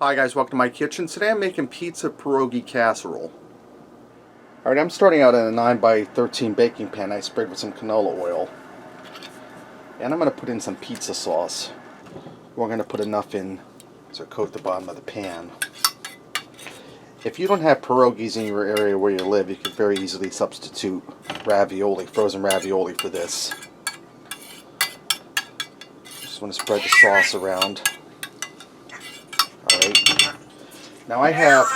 Hi guys, welcome to my kitchen. Today I'm making pizza pierogi casserole. Alright, I'm starting out in a 9x13 baking pan I sprayed with some canola oil. And I'm going to put in some pizza sauce. We're going to put enough in to coat the bottom of the pan. If you don't have pierogies in your area where you live, you could very easily substitute ravioli, frozen ravioli for this. Just want to spread the sauce around. Alright, now I have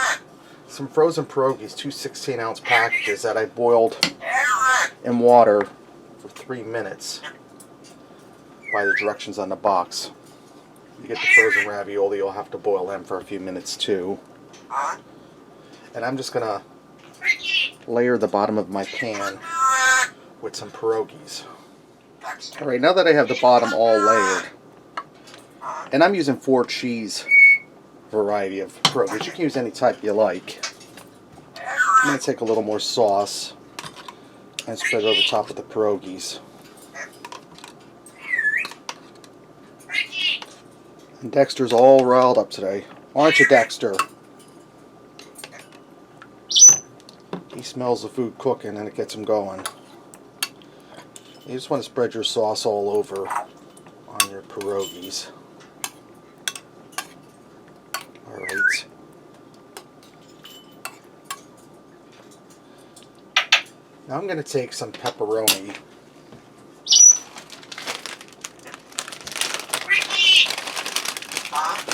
some frozen pierogies, two 16-ounce packages that I boiled in water for 3 minutes by the directions on the box. You get the frozen ravioli, you'll have to boil them for a few minutes too. And I'm just going to layer the bottom of my pan with some pierogies. Alright, now that I have the bottom all layered, and I'm using 4 cheese variety of pierogies. You can use any type you like. I'm going to take a little more sauce and spread it over top of the pierogies. And Dexter's all riled up today. Aren't you, Dexter? He smells the food cooking and it gets him going. You just want to spread your sauce all over on your pierogies. Alright. Now I'm going to take some pepperoni.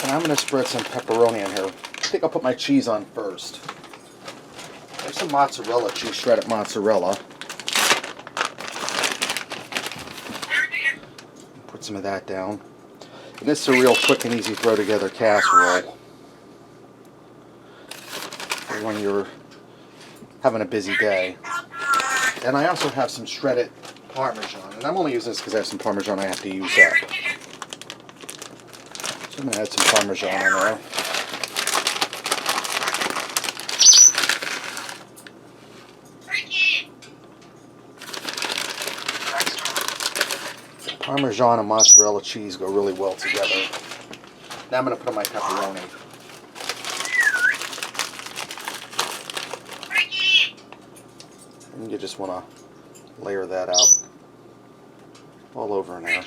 And I'm going to spread some pepperoni in here. I think I'll put my cheese on first. There's some mozzarella cheese, shredded mozzarella. Put some of that down. And this is a real quick and easy throw together casserole for when you're having a busy day. And I also have some shredded Parmesan, and I'm only using this because I have some Parmesan I have to use up. So I'm going to add some Parmesan in there. Parmesan and mozzarella cheese go really well together. Now I'm going to put on my pepperoni. And you just want to layer that out all over in there.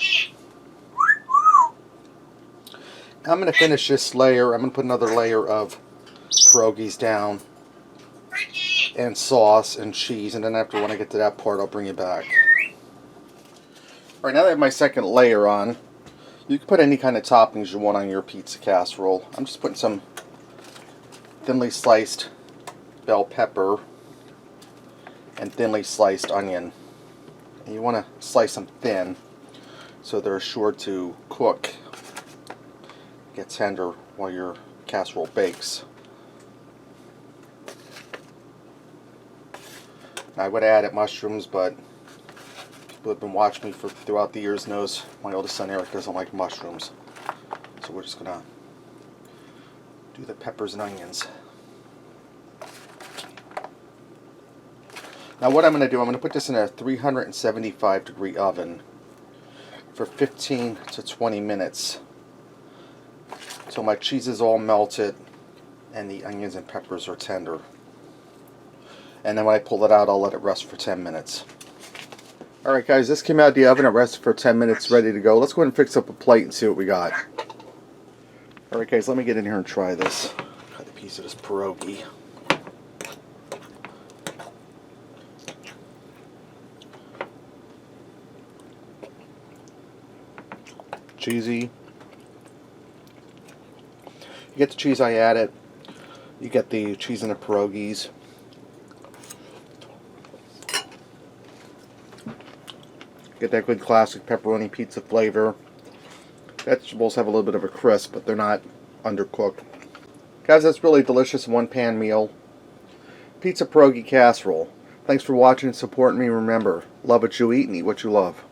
Now I'm going to finish this layer. I'm going to put another layer of pierogies down and sauce and cheese, and then after when I get to that part I'll bring you back. Alright, now that I have my second layer on, you can put any kind of toppings you want on your pizza casserole. I'm just putting some thinly sliced bell pepper and thinly sliced onion. And you want to slice them thin so they're sure to cook, get tender while your casserole bakes. Now I would have added mushrooms, but people who have been watching me throughout the years knows my oldest son Eric doesn't like mushrooms. So we're just going to do the peppers and onions. Now what I'm going to do, I'm going to put this in a 375 degree oven for 15 to 20 minutes until my cheese is all melted and the onions and peppers are tender. And then when I pull it out, I'll let it rest for 10 minutes. Alright guys, this came out of the oven, it rested for 10 minutes, ready to go. Let's go ahead and fix up a plate and see what we got. Alright guys, let me get in here and try this. Cut a piece of this pierogi. Cheesy. You get the cheese I added. You get the cheese in the pierogies. Get that good classic pepperoni pizza flavor. Vegetables have a little bit of a crisp, but they're not undercooked. Guys, that's really delicious one-pan meal. Pizza pierogi casserole. Thanks for watching and supporting me. Remember, love what you eat and eat what you love.